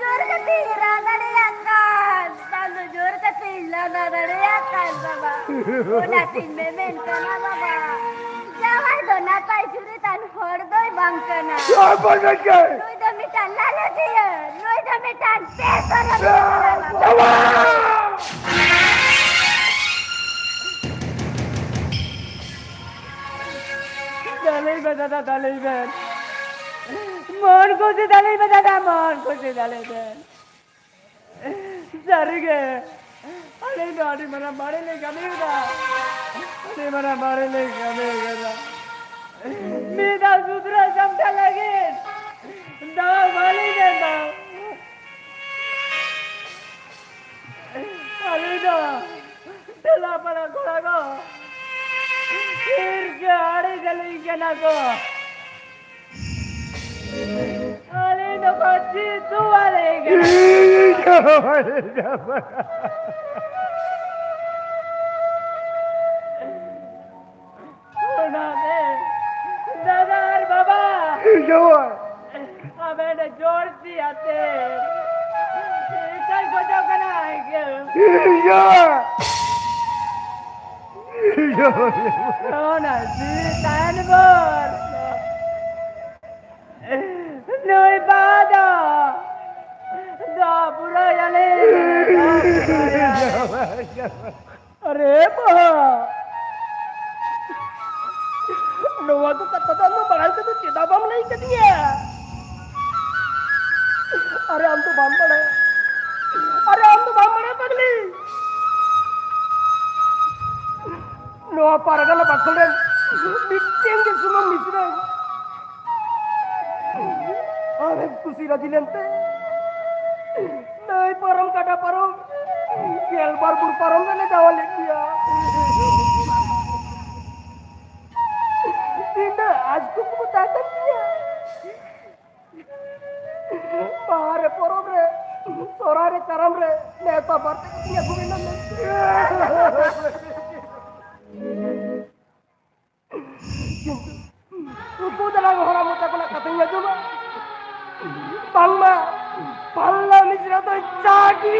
जोर कती रादड़े आकार बंदो जोर कती लाना दड़े आकार बाबा ओना तीन में मेन कना बाबा जावाई दो ना पाई छुरी तान फोड़ दोई बांकना ये पड़ती नोई दो मिटान लालो दिया नोई दो मिटान पेसर बाबा dalai be dada dalai be mon ko se dalai be dada mon ko se dalai be sarige ale dadi mana mare le game da ale mana mare le game da me da sudra samta lage da mali de da ale da tela para gola go फिर के आड़े गली के ना को अरे तो बच्ची तू वाले ना दे दादा और बाबा अबे ने जोड़ दी आते कल को जो करना है क्या Ona tan bor. Noi bada. Da pura yale. Are ba. Noa tu kata tu bagal ke tu cita bam nahi ke dia. Are am tu bam bade. Are am tu bam bade pagli. No paragala bakule bitin ke semua misra ave kusira dilente nai param kada param gel barbur param ne dawale dia tinda aaj ko batakan dia pare param re sorare karam re neta barte dia gumina Upo dalang orang muda kena katanya juga. Palla misra tu jadi.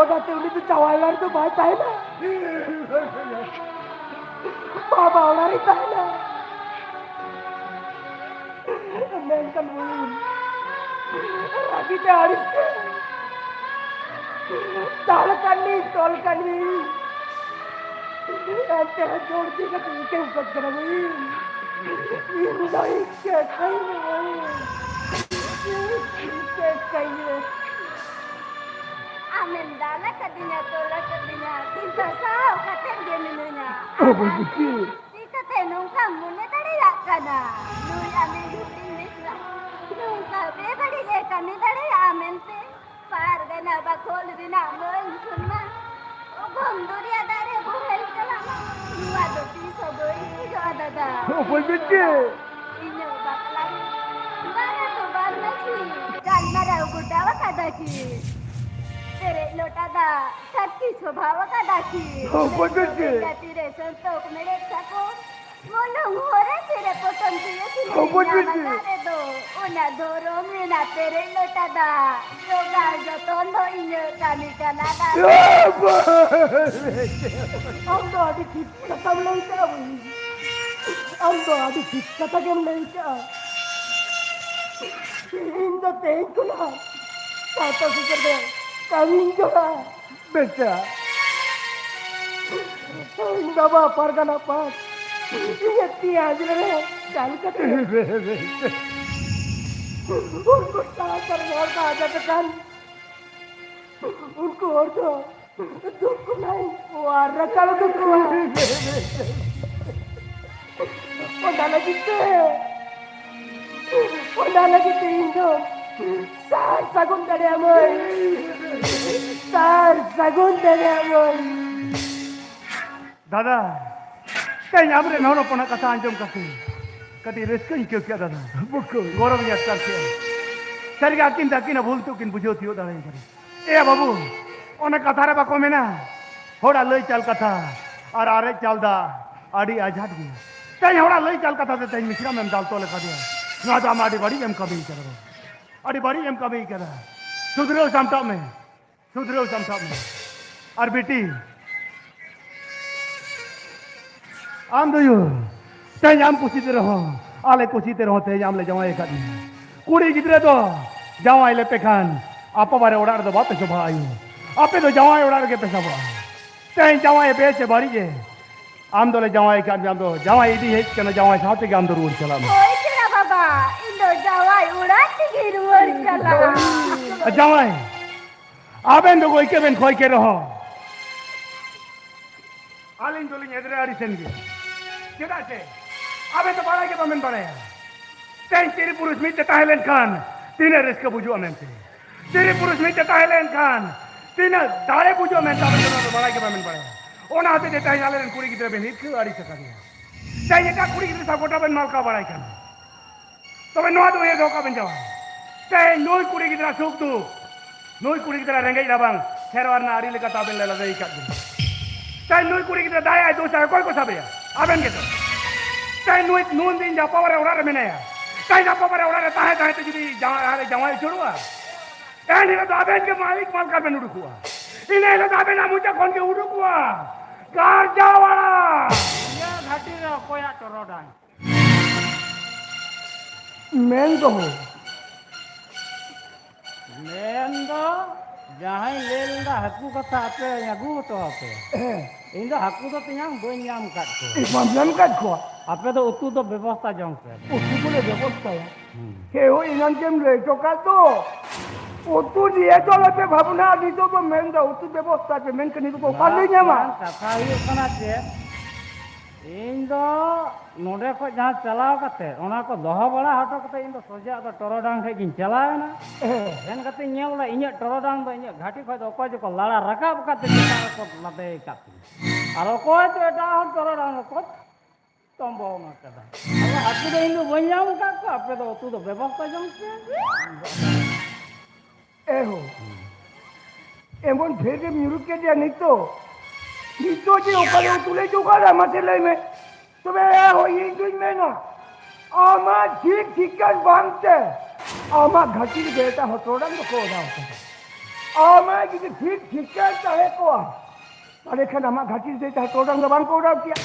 kata uli tu cawalan tu baik tahu na. Baba lari tahu na. Menkan ulun. Lagi te haris ke. Tolkan ni. Ente jod di ka tu ukat kena ni. Ini dah ke kai ni. Ke kai ni. Amendala kadinya tola kadinya tinta sao katen dia minunya. Oh begitu. Kita tenung kamu ne tadi ya kana. Nui amen hiting nisla. Nung kabe tadi ye kami tadi ya amen te. Par gana bakol dina mel sunna. Gondori adare buhel kala. Nuwa doti soboi jo adada. Oh begitu. Inyo baklan. Mana to balna ki. Kan mara ugudawa kadaki. तेरे लोटा दा सबकी स्वभाव का दाखी जाती रे संतोष मेरे सको मोलो होरे तेरे पसंद ये रे दो ओना दोरो में ना तेरे लोटा दा योगा जो तोंदो इन्यो कानी कना दा हम तो आदि ठीक कथा नहीं क्या हम तो आदि ठीक कथा केम नहीं क्या इन तो तेज को ना काटा सुकर दे Kami juga baca. Bapa pargana pas. Ingat dia aja le. Jangan kata. Unko साकर और का आजा tekan. Unko और तो दुख नहीं. Wah rakal दुख हुआ. Pernah lagi Indo. Sar sagun dari amoy. दादा कहीं हमरे नौनो पना कथा अंजम करते कटी रिस्क ही क्यों किया दादा गौरव याद करते सर के आकिन दाकिन भूल तो किन बुझो थियो दादा करे ए बाबू ओने कथा रे बाको मेना होड़ा लई चल कथा और आरे चल दा आड़ी आजाद गया कहीं होड़ा लई चल कथा ते मिश्रा में डाल तो लगा दिया ना तो हमारी बड़ी एम कभी कर अड़ी बड़ी एम कभी कर सुधरो समटा में और बेटी आम दो तेज आम कुशीते रहो आले कुशीते रहो तेज आम ले जवाई का कुड़ी गिद्रे तो जवाई ले पेखान आप बारे ओडार दो बात शोभा आयु आपे तो जवाई ओडार के पैसा बड़ा तेज जवाई बेचे बारी जे आम दो ले जवाई का आम दो जवाई इदी है कि ना जवाई साथ के आम दो रूल चला में ओए तेरा बाबा इंदो जवाई उड़ाती की रूल चला जवाई आबेन दो कोई के बेन खोई के रहो आलिन जोलिन एदरे आरी सेंगे केदा से आबे तो बड़ा के बमन बड़े तेन तेरी पुरुष में ताइलैंड खान तीने रिस्क बुझो अमेंते तेरी पुरुष में ताइलैंड खान तीने दाड़े बुझो में ताबे तो बड़ा के बमन बड़े ओना आते देता है आले कुड़ी की तरह बेन हित आरी सका दिया तेन का कुड़ी की तरह गोटा बेन माल का बड़ा खान तो बे नोआ तो ये धोखा बन जाओ तेन नोई कुड़ी की तरह सुख तू नोई कुड़ी की तरह रेंगे राबांग खेरवार ना आरी लेका ताबेन ले लगा ही काट दे तेन नोई कुड़ी की तरह दाया दोसा कोई को साबे आबेन के तो तेन नोई नून दिन जापा वाले उड़ा रहे नहीं तेन जापा वाले उड़ा रहे ताहे तो जुदी जवाई छोड़वा तेन इला तो आबेन के मालिक माल का बेन उड़कुआ इन्हें इला तो आबेन मुझे कौन के उड़कुआ कार जावाला ये घाटी रे कोया टरोडान मेन तो हो मेंदो जहां लेलदा हाकू कथा आपे यागू तो आपे इन दो हाकू तो तियां बई नाम काट को मामलाम का को आपे तो उतु तो व्यवस्था जंग पे उसी को ले व्यवस्था है के हो इनन केम ले तो का तो उतु दिए तो ले भावना दी तो मेन दा उतु व्यवस्था पे मेन कनी तो का ले ᱧᱟᱢᱟ कथा हुई कना जे इन दो नोडे को जहां चलाव कते ओना को दोह बड़ा हटो कते इन दो सोजा दो टरोडांग खे गिन चलावेना एन कते नेवला इnya टरोडांग दो इnya घाटी खो दो को जो लाड़ा रकाब कते को लदे काती आरो को तो एटा हट टरोडांग को तंबो मा कदा अब हाकु दो इन दो बन्याम का को आपे दो तू दो व्यवस्था जम से ए हो एमन फेरे म्यूरुक के जे नहीं तो Dito je ukale utule juga lah masalah me. Sebenarnya ho ini mana? Ama ठीक kan bangte. Ama घाटी के बेटा हटोड़ा तो को ना होता. Ama gitu ठीक tahe ko. Tadi kan nama घाटी से tahe orang dah bang ko dah kia.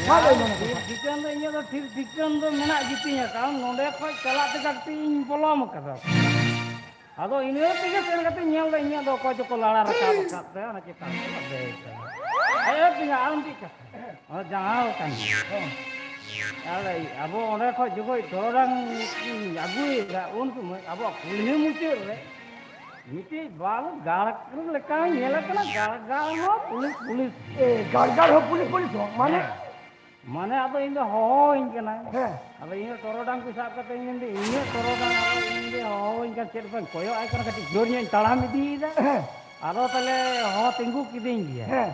Mana mana? ठिकान दो इन्हें तो ठीक ठिकान दो मेना जीती है कारण नोडे खोज चलाते करते इन बोलम करो अदो इन्हें तिगे सेन करते nyel दे इन्हें दो खोज को लाड़ा रखा करते हैं ना चिता दे ayo tiga alam tika oh jangan kan ada abo onde खोज जुगो orang agui ga un ku abo kulih muncul re Miti bal garak lekai nyela kana garak ho pulis Gar ho pulis ho. Mana? Mana ado inde hoin kana Heh. ado inde torodang ku sab kate inde inde torodang ado inde hoin kan cherpan koyo ai kana kati jornya talam idi da ado tale ho tinggu kiding dia Heh.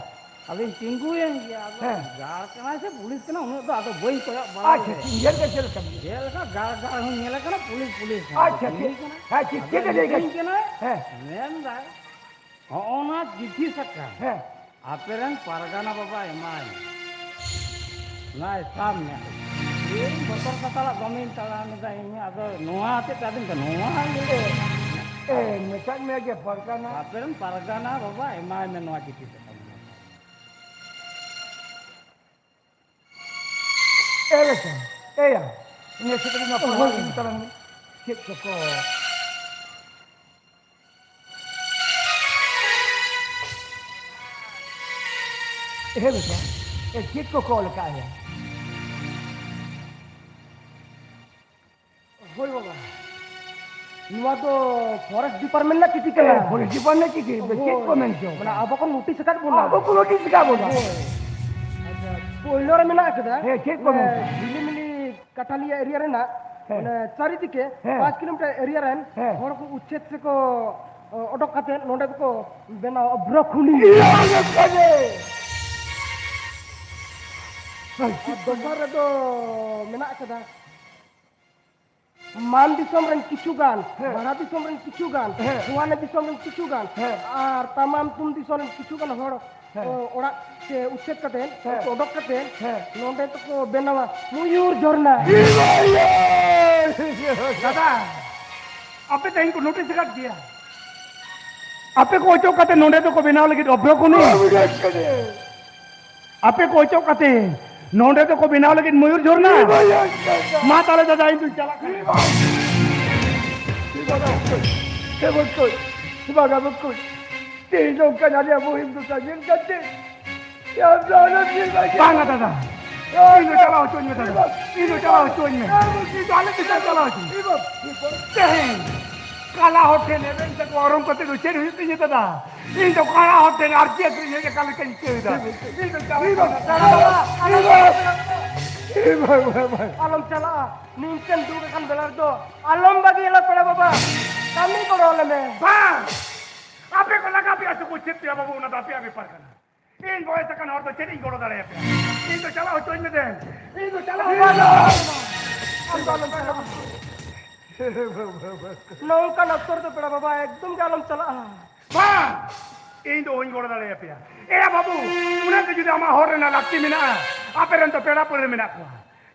ado tinggu yang dia ado garak kana se pulis kana uno do ado boy koyo Acha tinggal ke chel kam. jel ka garak ho nyela kana pulis Acha ठीक है देगा. kana Heh. Nenda, ona jithi sakka. Heh. Aperan pargana baba emai. Na samnya. Ini botol katala gomin tala nda ini ado noa te tadin ka noa ile. Mekan me aja pargana. Aperan pargana baba emai me noa jithi sakka. Esa. Ya. Ini sekali nak pargana tarang ni. Cek ko. बेटा एक kit को call का है होय बाबा नुआ तो forest department ना किती केला पुलिस डिपार्टमेंट की किट को मेन क्यों mana apa kan notice kan bola अब को नोटिस का बोला spoiler mena kada हे किट को मेन मिली कटालिया एरिया रे ना মানে চারিদিকে হ্যাঁ। 5 কিলোমিটার এরিয়া রেন হ্যাঁ। হর को उच्छेद से को অডক কাতে নন্ডে को বেনা অব্রখুনি দোসর রে তো মেনা kada মান দিসম রেন কিছু গান বাড়া দিসম রেন কিছু গান হুয়ানে দিসম রেন কিছু গান আর তামাম তুম দিসম রেন কিছু গান হড় ওড়া से उच्छेद करते हैं प्रोडक्ट करते हैं नोंडे तो को बेनावा मयूर झरना दादा आपे तो इनको नोटिस कर दिया आपे को चौकाते नोंडे तो को बिना लगे अभ्यो को नहीं आपे को चौकाते नोंडे तो को बिना लगे मयूर झरना मां ताले दादा इन चला Sebagai bekul, tinjaukan ada muhim tu saja kata. Ya Allah, बांगा दादा इनो चलाओ चोन में दादा इनो चलाओ चोन में इनो आले कितना चलाओ चोन कहीं काला होते ने बेंच को औरों को तो चेर हुई थी दादा इनो काला होते ने आरती के ये काले कहीं चेर दादा इनो चलाओ alam chala ninkan duga kan belar do alam bagi ela pada baba kami ko alam me bang आपे को लगा भी ऐसे कुछ चित्त या बाबू ना दापी आगे पर करना इन बॉय से कन और तो चेरिंग करो दाले पे इन तो चलाओ चोन में दे इन तो चलाओ nongkan aktor to pada baba ekdum alam chala bang इन तो इन करो दाले पे ए बाबू उन्हें तो जुदा मा होरे ना लगती मिना आपे रन तो पेड़ा पर मिना को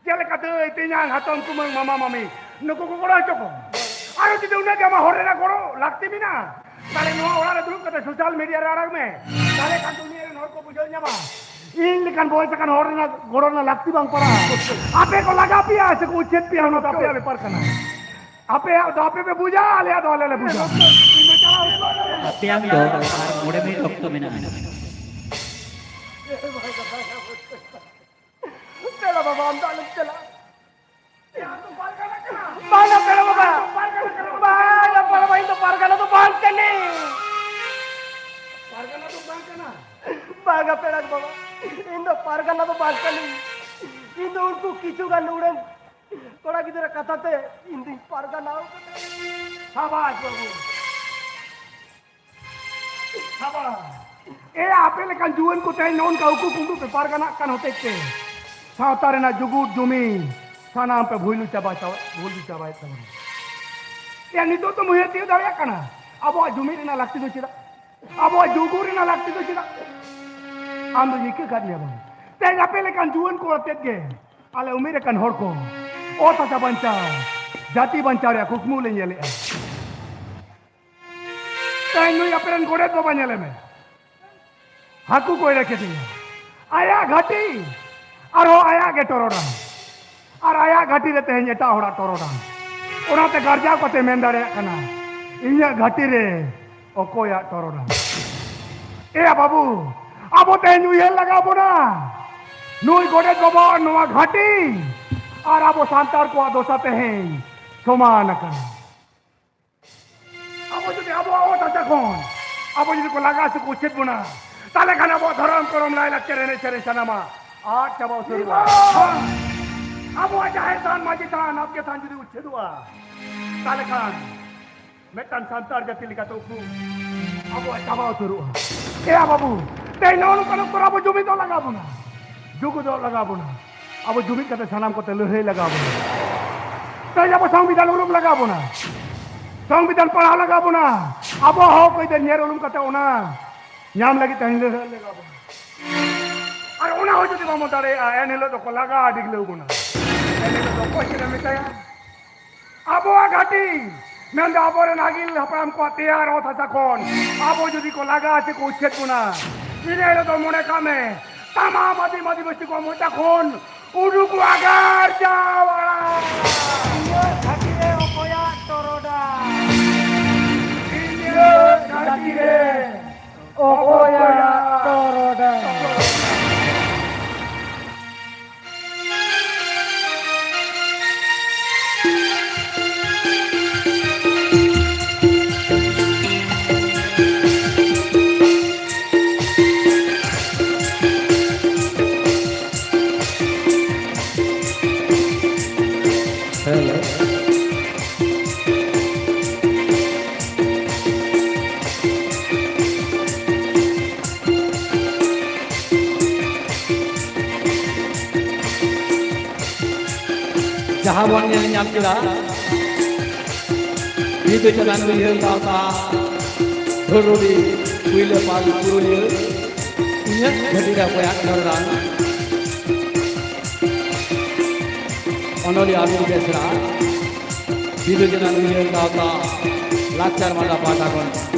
जेले का दे तिन्यां हाथों कुमंग मामा मामी नुको को करो चको आरो जुदा उन्हें के मा होरे ना करो लगती मिना ताले नुआ ओड़ा रे दुरुप कते सोशल मीडिया रे आराग में ताले का दुनिया रे नोर को बुझल न्यामा इन लिखन बोल सकन होरे ना गोरो ना लगती बांग परा आपे को लगा पिया से को उचित पिया नो तापे आले पर करना आपे तो आपे पे बुझा आले तो आले बुझा इन तो चलाओ Tiang do mudah mi dokto mina. chala baba am alam chala mana pera baba, mana para main to pargana to balkani pargana तो बांग करना baga pera baba indo pargana to balkani indo urku kichu gan udan koda gidera katate indi pargana शाबाश बाबू शाबाश ए आपे लेकिन जुवन को तय non का हुकू कुंडू पे पारगना कन होते के सावतारे ना जुगुट जुमी साना पे भूलू चबा तब या नितो तो मुहे तीव दाड़िया कना अब जुमी रे ना लगती तो चिरा अब जुगुर रे ना लगती तो चिरा आम तो निके कर लिया बन ते आपे लेकिन जुवन को होते के आले उमीरे कन होर को ओ ता बंचा जाति बंचा रे कुकमू ले येले तेज नुई अपने गोड़े बाबा नेले में हाकू कोई रखे थे आया घाटी और हो आया के टोरोडा और आया घाटी रे तेज एटा होड़ा टोरोडा ओनाते गर्जा कोते मेन दाड़े कना इया घाटी रे ओकोया टोरोडा ए बाबू अब तेज नुई लगा बोना नुई गोड़े बाबा नोआ घाटी और अब सांतार को दोसा तेज समान कना अब जो अब आओ ताता कौन अब जो को लगा से कुछ बुना ताले खाना वो धर्म करम लाई लग चरे चरे सनमा आठ चबाओ सुरुआ अब वो चाहे तान माजी तान आपके तान जुदी उच्छे दुआ ताले खान मैं तान सांतार जति लिखा तो उपू अब वो चबाओ सुरुआ क्या बाबू ते नौनु कनो तो अब जुमी तो लगा बुना जुगु तो लगा बुना अब जुमी कते सनाम को तेलु हे लगा बुना ते जब संविधान उलुम लगा बुना संविधान पढ़ा लगा बुना अब हो कोई दे नेर उलुम कते ओना ᱧᱟᱢ ᱞᱟᱹᱜᱤᱫ ᱛᱟᱦᱮᱸ ᱞᱮᱜᱟ ᱵᱚᱱᱟ ᱟᱨ ᱚᱱᱟ ᱦᱚᱸ ᱡᱩᱫᱤ ᱵᱟᱵᱚᱱ ᱫᱟᱲᱮᱭᱟᱜᱼᱟ ᱮᱱᱦᱤᱞᱳᱜ ᱫᱚᱠᱚ ᱞᱟᱜᱟ ᱰᱤᱜᱞᱟᱹᱣ ᱵᱚᱱᱟ ᱮᱱᱦᱤᱞᱳᱜ ᱫᱚ ᱚᱠᱚᱭ ᱪᱮᱫ ᱮ ᱢᱮᱛᱟᱭᱟ ᱟᱵᱚᱣᱟᱜ ᱜᱷᱟᱹᱴᱤ ᱢᱮᱱᱫᱚ ᱟᱵᱚᱨᱮᱱ ᱟᱹᱜᱤᱞ ᱦᱟᱯᱲᱟᱢ ᱠᱚᱣᱟᱜ ᱛᱮᱭᱟᱨ ᱚᱛ ᱦᱟᱥᱟ ᱠᱷᱚᱱ ᱟᱵᱚ ᱡᱩᱫᱤ ᱠᱚ ᱞᱟᱜᱟ ᱥᱮ ᱠᱚ ᱩᱪᱷᱮᱫ ᱵᱚᱱᱟ ᱤᱱᱟᱹ ᱦᱤᱞᱳᱜ ᱫᱚ ᱢᱚᱱᱮ ᱠᱟᱜ ᱢᱮ ᱛᱟᱢᱟᱢ ᱟᱹᱫᱤᱵᱟᱹᱥᱤ ᱠᱚ ᱢᱚᱪᱟ ᱠᱷᱚᱱ ᱩᱰᱩᱠ ᱟᱜᱟᱨ ᱡᱟᱣᱟ ᱤᱧᱟᱹᱜ ᱜᱷᱟᱹᱴᱤ ᱨᱮ ᱚᱠᱚᱭᱟᱜ ᱴᱚᱨᱚᱰᱟ ᱤᱧᱟᱹᱜ ᱜᱷᱟᱹᱴᱤ ᱨᱮ ᱚᱠᱚᱭᱟᱜ ᱴᱚᱨᱚᱰᱟ जहाँ बन nyam kira itu jalan beliau kata berudi wila palu purulia ingat jadi dah koyak orang onoli alu besra itu jalan beliau kata lacar mata patahkan